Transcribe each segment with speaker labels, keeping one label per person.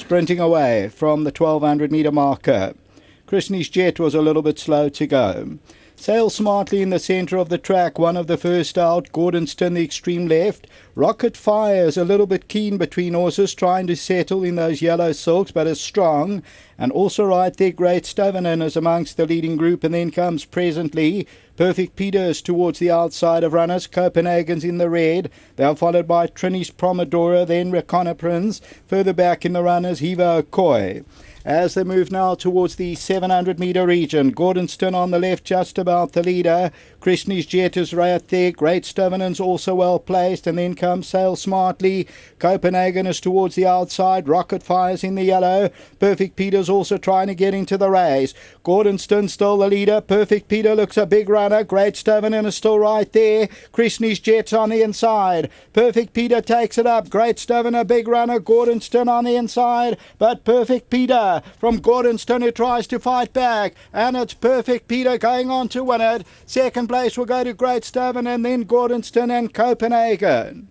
Speaker 1: sprinting away from the 1200 metre marker. Krishni's Jet was a little bit slow to go. Sail Smartly in the centre of the track, one of the first out. Gordonston the extreme left. Rocket Fire is a little bit keen between horses, trying to settle in those yellow silks, but is strong. And also right there, Great Stavanen is amongst the leading group, and then comes Presently. Perfect Peters towards the outside of runners. Copenhagen's in the red. They are followed by Trini's Promodora, then Reconnaissance. Further back in the runners, Hiva Okoy. As they move now towards the 700 metre region, Gordonston on the left, just about the leader. Krishni's Jet is right there. Great Stovanen's also well placed, and then comes Sail Smartly. Copenhagen is towards the outside. Rocket Fire's in the yellow. Perfect Peter's also trying to get into the race. Gordonston still the leader. Perfect Peter looks a big runner. Great Stavanen is still right there. Krishni's Jet's on the inside. Perfect Peter takes it up. Great Stavanen a big runner. Gordonston on the inside, but Perfect Peter from Gordonston who tries to fight back, and it's Perfect Peter going on to win it. Second place will go to Great Stavanen, and then Gordonston and Copenhagen.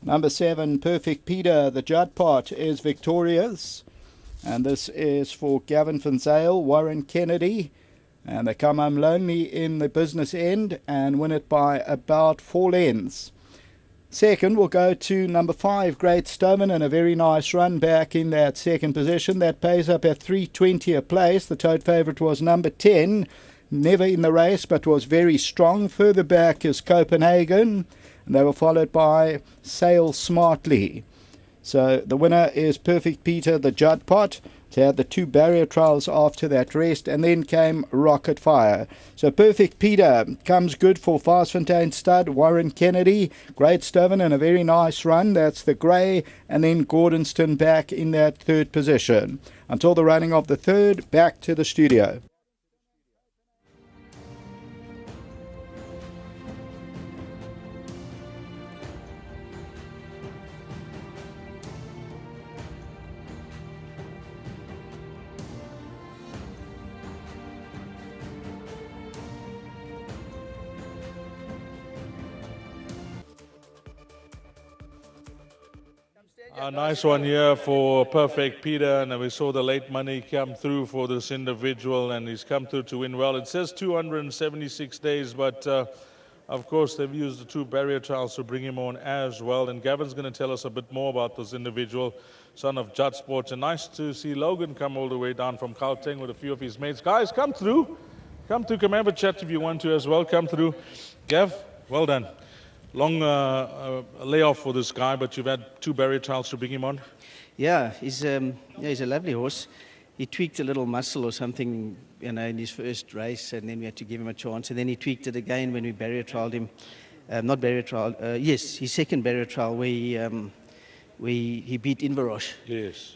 Speaker 1: Number 7, Perfect Peter, the Judpot, is victorious. And this is for Gavin Van Zyl, Warren Kennedy. And they come home lonely in the business end and win it by about 4 lengths. Second will go to number 5, Great Stavanen, a very nice run back in that second position. That pays up at 320 a place. The tote favourite was number 10. Never in the race, but was very strong. Further back is Copenhagen. And they were followed by Sail Smartly. So the winner is Perfect Peter, the Judpot. They had the 2 barrier trials after that rest, and then came Rocket Fire. So Perfect Peter comes good for Varsfontein Stud, Warren Kennedy, Great Stavanen, and a very nice run. That's the grey, and then Gordonston back in that third position. Until the running of the third, back to the studio.
Speaker 2: A nice one here for Perfect Peter, and we saw the late money come through for this individual, and he's come through to win well. It says 276 days, but of course they've used the 2 barrier trials to bring him on as well. And Gavin's going to tell us a bit more about this individual, son of Judge Sports. And nice to see Logan come all the way down from Gauteng with a few of his mates. Guys, come through. Come have a chat if you want to as well. Come through. Gav, well done. Long layoff for this guy, but you've had 2 barrier trials to bring him on.
Speaker 3: Yeah, he's a lovely horse. He tweaked a little muscle or something, in his first race, and then we had to give him a chance. And then he tweaked it again when we barrier trialed him. Not barrier trial. Yes, his second barrier trial where he beat Inverosh.
Speaker 2: Yes.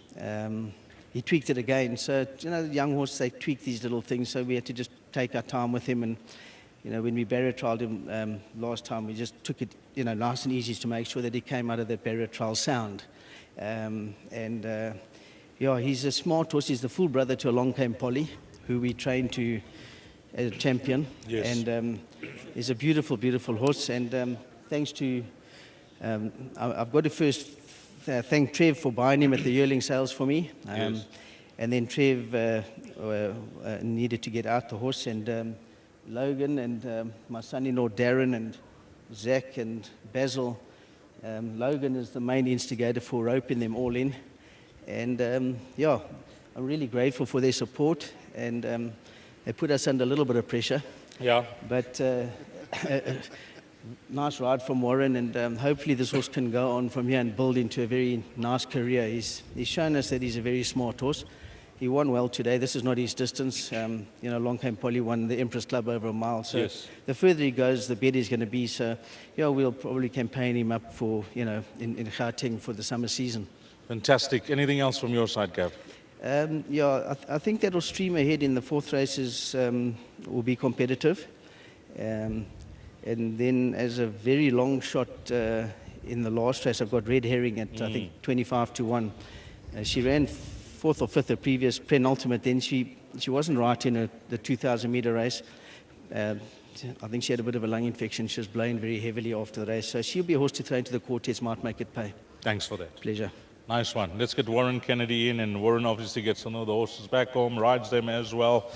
Speaker 3: He tweaked it again. So the young horse, they tweak these little things. So we had to just take our time with him. And when we barrier trialed him last time, we just took it, nice and easy to make sure that he came out of that barrier trial sound. He's a smart horse. He's the full brother to a Long Came Polly, who we trained to as a champion.
Speaker 2: Yes.
Speaker 3: And he's a beautiful, beautiful horse. And thanks to, I've got to first thank Trev for buying him at the yearling sales for me.
Speaker 2: Yes.
Speaker 3: And then Trev needed to get out the horse, and Logan and my son-in-law Darren and Zach and Basil. Logan is the main instigator for roping them all in. And I'm really grateful for their support, and they put us under a little bit of pressure.
Speaker 2: Yeah.
Speaker 3: But nice ride from Warren, and hopefully this horse can go on from here and build into a very nice career. He's shown us that he's a very smart horse. He won well today. This is not his distance. Long Came Polly won the Empress Club over a mile. So
Speaker 2: yes.
Speaker 3: The further he goes, the better he's going to be. So, we'll probably campaign him up for, in Gauteng for the summer season.
Speaker 2: Fantastic. Anything else from your side, Gav?
Speaker 3: I think that will stream ahead in the 4th races, will be competitive. And then as a very long shot in the last race, I've got Red Herring at, I think, 25 to 1. She ran 4th or 5th the previous penultimate, then she she wasn't right in the 2,000 meter race. I think she had a bit of a lung infection. She was blown very heavily after the race. So she'll be a horse to throw into the quartets, might make it pay.
Speaker 2: Thanks for that.
Speaker 3: Pleasure.
Speaker 2: Nice one. Let's get Warren Kennedy in, and Warren obviously gets to know the horses back home, rides them as well.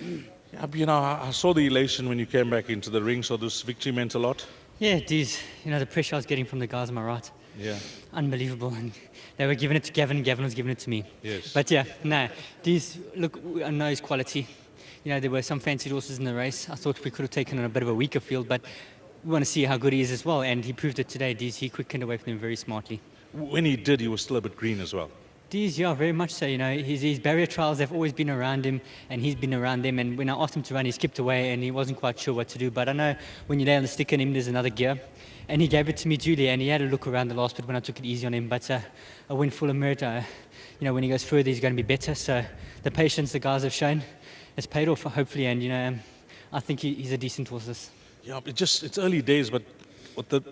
Speaker 2: Yeah, you know, I saw the elation when you came back into the ring, so this victory meant a lot.
Speaker 4: Yeah, geez, you know, the pressure I was getting from the guys on my right.
Speaker 2: Yeah.
Speaker 4: Unbelievable. And they were giving it to Gavin, Gavin was giving it to me.
Speaker 2: Yes.
Speaker 4: But yeah, no, these, look, I know his quality. You know, there were some fancy horses in the race. I thought we could have taken on a bit of a weaker field, but we want to see how good he is as well. And he proved it today. He quickened away from them very smartly.
Speaker 2: When he did, he was still a bit green as well.
Speaker 4: Yeah, very much so. You know, his barrier trials have always been around him, and he's been around them. And when I asked him to run, he skipped away, and he wasn't quite sure what to do. But I know when you lay on the stick on him, there's another gear. And he gave it to me duly, and he had a look around the last bit when I took it easy on him. But I went full of merit. You know, when he goes further, he's going to be better. So the patience the guys have shown has paid off, hopefully. And, you know, I think he's a decent horse.
Speaker 2: Yeah, it's early days, but what the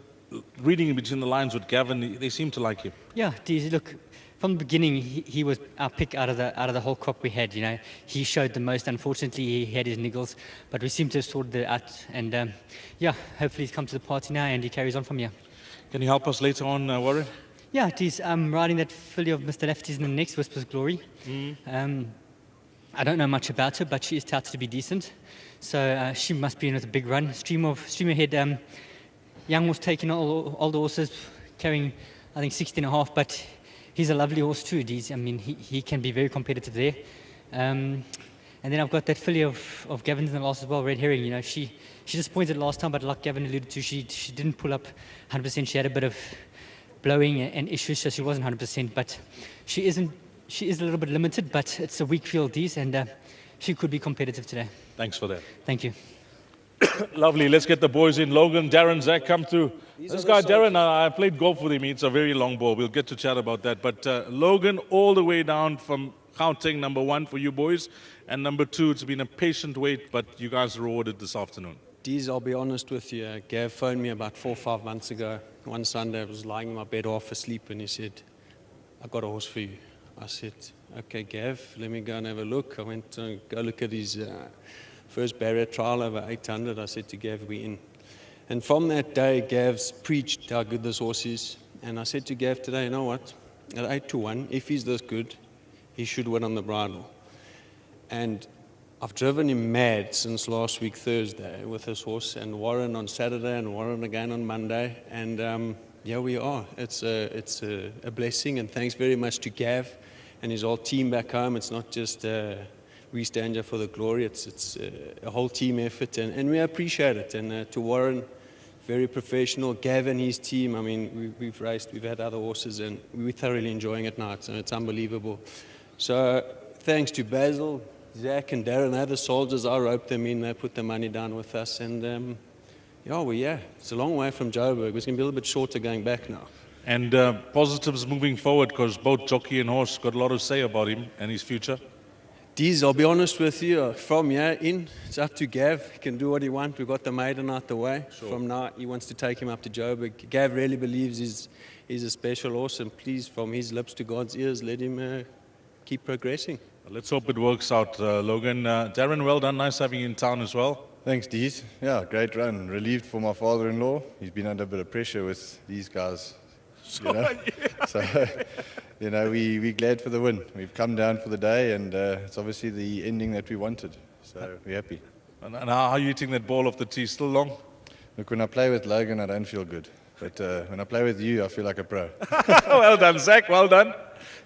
Speaker 2: reading between the lines with Gavin, they seem to like him.
Speaker 4: Yeah, look, from the beginning, he was our pick out of the whole crop we had. You know, he showed the most. Unfortunately, he had his niggles, but we seem to have sorted it out. And yeah, hopefully he's come to the party now and he carries on from here.
Speaker 2: Can you help us later on, Warren?
Speaker 4: Yeah, I'm riding that filly of Mr. Lefty's in the next, Whisper's Glory. I don't know much about her, but she is touted to be decent. So she must be in with a big run. Stream ahead. Young was taking all the horses, carrying, I think, 16.5, but he's a lovely horse too. I mean, he can be very competitive there. And then I've got that filly of Gavin's in the last as well, Red Herring. You know, she disappointed last time, but like Gavin alluded to, she didn't pull up 100%. She had a bit of blowing and issues, so she wasn't 100%. But she is a little bit limited, but it's a weak field, and she could be competitive today.
Speaker 2: Thanks for that.
Speaker 4: Thank you.
Speaker 2: Lovely. Let's get the boys in. Logan, Darren, Zach, come through. This guy, Darren, I played golf with him. It's a very long ball. We'll get to chat about that. But Logan, all the way down from Gauteng, number 1 for you boys. And number 2, it's been a patient wait, but you guys are rewarded this afternoon.
Speaker 5: Deez, I'll be honest with you. Gav phoned me about 4 or 5 months ago. One Sunday, I was lying in my bed half asleep, and he said, "I've got a horse for you." I said, "Okay, Gav, let me go and have a look." I went to go look at his first barrier trial over 800. I said to Gav, "We're in." And from that day, Gav's preached how good this horse is. And I said to Gav today, you know what? At 8-1, if he's this good, he should win on the bridle. And I've driven him mad since last week, Thursday, with this horse. And Warren on Saturday and Warren again on Monday. And yeah, we are. It's a blessing. And thanks very much to Gav and his whole team back home. It's not just we stand here for the glory. It's a whole team effort, and we appreciate it. And to Warren, very professional. Gav and his team, I mean, we've raced, we've had other horses, and we're thoroughly enjoying it now. So it's unbelievable. So thanks to Basil, Zach, and Darren. They're the soldiers. I roped them in. They put the money down with us. And yeah, it's a long way from Joburg. It's going to be a little bit shorter going back now.
Speaker 2: And positives moving forward, because both jockey and horse got a lot to say about him and his future.
Speaker 5: Deez, I'll be honest with you, from here in, it's up to Gav. He can do what he wants. We've got the maiden out the way.
Speaker 2: Sure.
Speaker 5: From now, he wants to take him up to Joburg. Gav really believes he's a special horse, and please, from his lips to God's ears, let him keep progressing.
Speaker 2: Let's hope it works out, Logan. Darren, well done. Nice having you in town as well.
Speaker 6: Thanks, Deez. Yeah, great run. Relieved for my father-in-law. He's been under a bit of pressure with these guys. You know? So, you know, we're glad for the win. We've come down for the day, and it's obviously the ending that we wanted. So we're happy.
Speaker 2: And how are you hitting that ball off the tee? Still long?
Speaker 6: Look, when I play with Logan, I don't feel good. But when I play with you, I feel like a pro.
Speaker 2: Well done, Zach. Well done.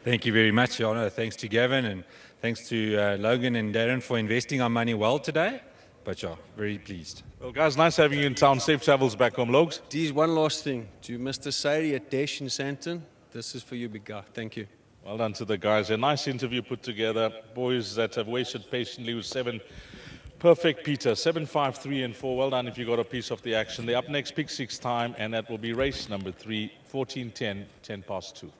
Speaker 7: Thank you very much, Jana. Thanks to Gavin, and thanks to Logan and Darren for investing our money well today. But yeah, very pleased.
Speaker 2: Well, guys, nice having you in town. Safe travels back home, Logs.
Speaker 5: Deez, one last thing. To Mr. Sadie at Dash in Santon, this is for you, big guy. Thank you.
Speaker 2: Well done to the guys. A nice interview put together. Boys that have waited patiently with 7. Perfect, Peter. 7, 5, 3, and 4. Well done if you got a piece of the action. They're up next, pick 6 time, and that will be race number 3, 14:10, 10 past 2.